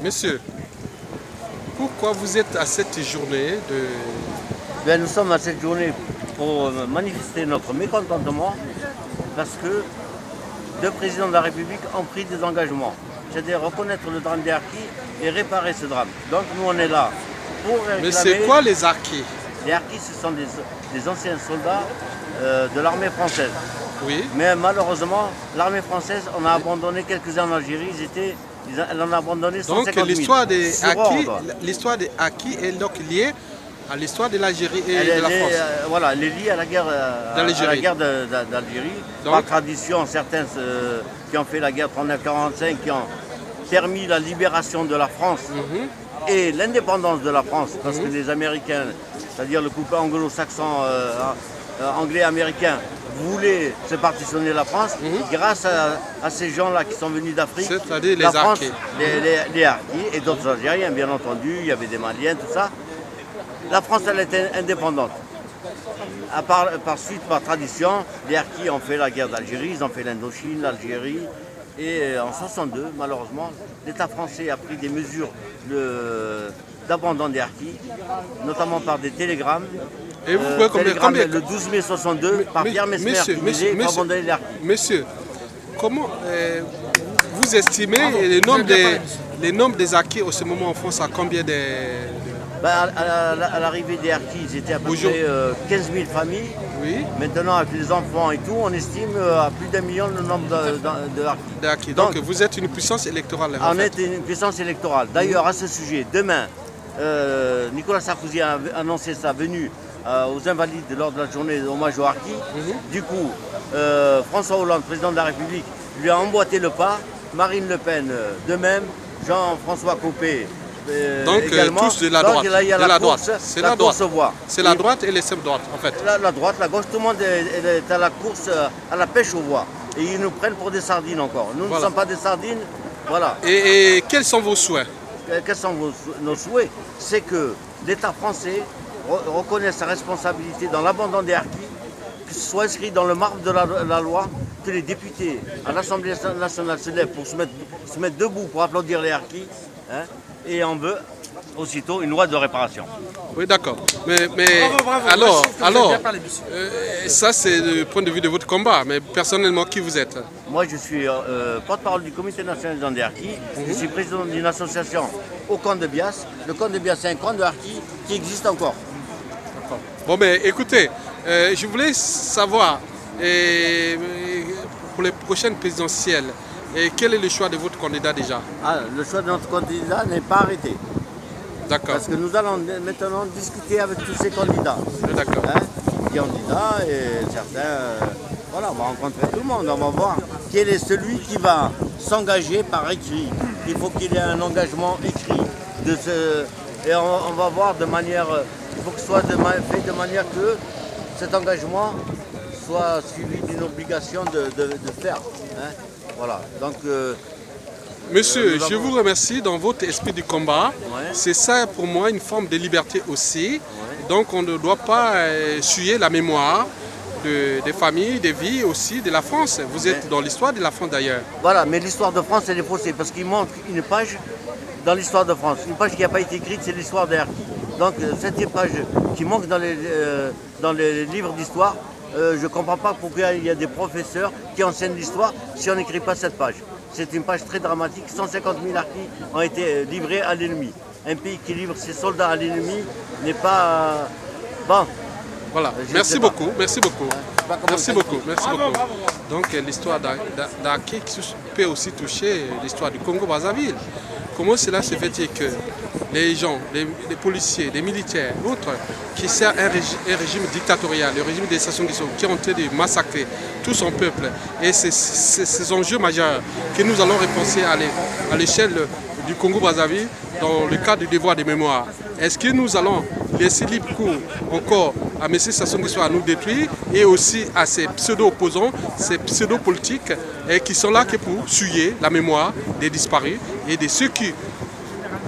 Monsieur, pourquoi vous êtes à cette journée de... Bien, nous sommes à cette journée pour manifester notre mécontentement parce que deux présidents de la République ont pris des engagements. C'est-à-dire reconnaître le drame des harkis et réparer ce drame. Donc nous on est là pour réclamer... Mais c'est quoi les harkis? Les harkis, ce sont des anciens soldats de l'armée française. Oui. Mais malheureusement, l'armée française, on a abandonné quelques-uns en Algérie, elle en a abandonné 150 000. Donc l'histoire des harkis est donc liée à l'histoire de l'Algérie et de la France. Voilà, elle est liée à la guerre d'Algérie. Par tradition, certains qui ont fait la guerre 39-45, qui ont permis la libération de la France et l'indépendance de la France, parce que les Américains, c'est-à-dire le couple anglo-saxon, anglais-américain, voulaient se partitionner la France grâce à ces gens-là qui sont venus d'Afrique. C'est-à-dire les harkis. Les harkis et d'autres Algériens, bien entendu, il y avait des Maliens, tout ça. La France, elle était indépendante. Par suite, par tradition, les harkis ont fait la guerre d'Algérie, ils ont fait l'Indochine, l'Algérie. Et en 1962, malheureusement, l'État français a pris des mesures d'abandon des harkis, notamment par des télégrammes. Et vous pouvez combien le 12 mai 1962, par Pierre Messmer, qui disait qu'il faut abandonner les harkis. Monsieur, comment vous estimez les nombres des harkis en ce moment en France à combien de... À l'arrivée des harkis, ils étaient à peu près 15 000 familles. Oui. Maintenant, avec les enfants et tout, on estime à plus d'1 million le nombre de harkis. Donc vous êtes une puissance électorale. On est une puissance électorale. D'ailleurs, à ce sujet, demain, Nicolas Sarkozy a annoncé sa venue aux Invalides lors de la journée d'hommage aux harkis. Du coup, François Hollande, président de la République, lui a emboîté le pas. Marine Le Pen, de même. Jean-Françoà Copé. Donc tous de la droite. Donc, il y a la droite. C'est la droite. C'est la droite et l'extrême droite en fait. La droite, la gauche, tout le monde est à la course, à la pêche aux voix. Et ils nous prennent pour des sardines encore. Nous ne sommes pas des sardines. Voilà. Et quels sont vos souhaits? Quels sont nos souhaits? C'est que l'État français reconnaisse sa responsabilité dans l'abandon des harkis, que ce soit inscrit dans le marbre de la loi, que les députés à l'Assemblée nationale se lèvent pour se mettre debout pour applaudir les harkis. Et on veut aussitôt une loi de réparation. Oui, d'accord. Mais bravo. alors ça c'est le point de vue de votre combat. Mais personnellement, qui vous êtes? Moi, je suis porte-parole du Comité national des gens des harkis. Je suis président d'une association au camp de Bias. Le camp de Bias, c'est un camp de harkis qui existe encore. Bon, mais écoutez, je voulais savoir, pour les prochaines présidentielles, et quel est le choix de votre candidat déjà? Le choix de notre candidat n'est pas arrêté. D'accord. Parce que nous allons maintenant discuter avec tous ces candidats. D'accord. Candidats et certains... voilà, on va rencontrer tout le monde. On va voir quel est celui qui va s'engager par écrit. Il faut qu'il ait un engagement écrit. Et on va voir de manière... Il faut que ce soit fait de manière que cet engagement soit suivi d'une obligation de faire. Voilà, donc... Monsieur, je vous remercie dans votre esprit du combat. C'est ça pour moi une forme de liberté aussi. Donc on ne doit pas suyer la mémoire des familles, des vies aussi de la France. Vous êtes dans l'histoire de la France d'ailleurs. Voilà, mais l'histoire de France elle est faussée parce qu'il manque une page dans l'histoire de France. Une page qui n'a pas été écrite, c'est l'histoire des harkis. Donc cette page qui manque dans les livres d'histoire, je ne comprends pas pourquoi il y a des professeurs qui enseignent l'histoire si on n'écrit pas cette page. C'est une page très dramatique. 150 000 harkis ont été livrés à l'ennemi. Un pays qui livre ses soldats à l'ennemi n'est pas... bon. Voilà, merci beaucoup. Merci beaucoup. Donc l'histoire d'harkis peut aussi toucher l'histoire du Congo-Brazzaville. Comment cela se fait-il que les gens, les policiers, les militaires, autres, qui servent un régime dictatorial, le régime des Sassou Nguesso, qui ont été de massacrer tout son peuple, et ces enjeux majeurs que nous allons repenser à l'échelle du Congo-Brazzaville dans le cadre du devoir de mémoire. Est-ce que nous allons laisser libre cours encore à M. Sassou Nguesso à nous détruire et aussi à ces pseudo-opposants, ces pseudo-politiques qui sont là que pour suyer la mémoire des disparus et de ceux qui,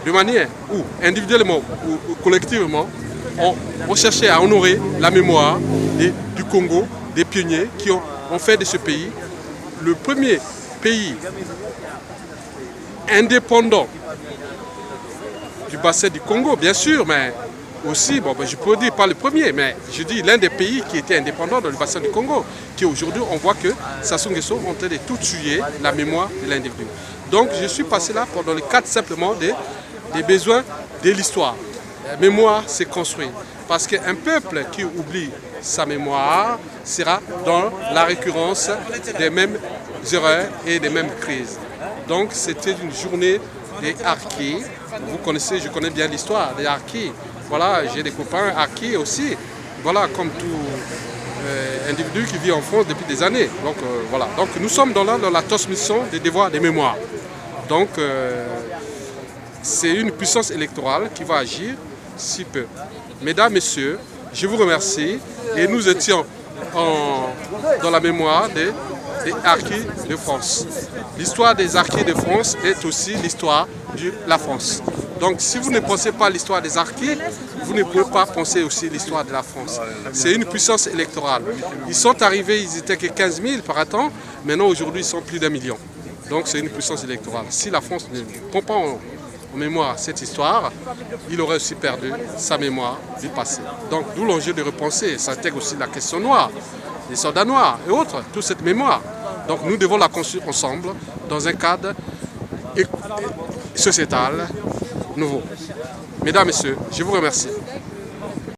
de manière ou individuellement ou collectivement, ont cherché à honorer la mémoire du Congo, des pionniers qui ont fait de ce pays le premier pays indépendant du bassin du Congo, bien sûr, mais aussi, bon, je peux dire pas le premier, mais je dis l'un des pays qui était indépendant dans le bassin du Congo, qui aujourd'hui, on voit que Sassou Nguesso est en train de tout tuer la mémoire de l'individu. Donc, je suis passé là pour dans le cadre simplement des besoins de l'histoire. La mémoire s'est construite. Parce qu'un peuple qui oublie sa mémoire sera dans la récurrence des mêmes erreurs et des mêmes crises. Donc, c'était une journée des harkis. Vous connaissez, je connais bien l'histoire des harkis. Voilà, j'ai des copains harkis aussi. Voilà, comme tout individu qui vit en France depuis des années. Donc, voilà. Donc, nous sommes dans la transmission des devoirs des mémoires. Donc, c'est une puissance électorale qui va agir si peu. Mesdames, Messieurs, je vous remercie et nous étions dans la mémoire des harkis de France. L'histoire des harkis de France est aussi l'histoire de la France. Donc si vous ne pensez pas l'histoire des harkis, vous ne pouvez pas penser aussi l'histoire de la France. C'est une puissance électorale. Ils sont arrivés, ils étaient que 15 000 par temps, maintenant aujourd'hui ils sont plus d'1 million. Donc c'est une puissance électorale. Si la France ne prend pas en mémoire cette histoire, il aurait aussi perdu sa mémoire du passé. Donc d'où l'enjeu de repenser, ça intègre aussi la question noire, les soldats noirs et autres, toute cette mémoire. Donc nous devons la construire ensemble dans un cadre sociétal nouveau. Mesdames, Messieurs, je vous remercie.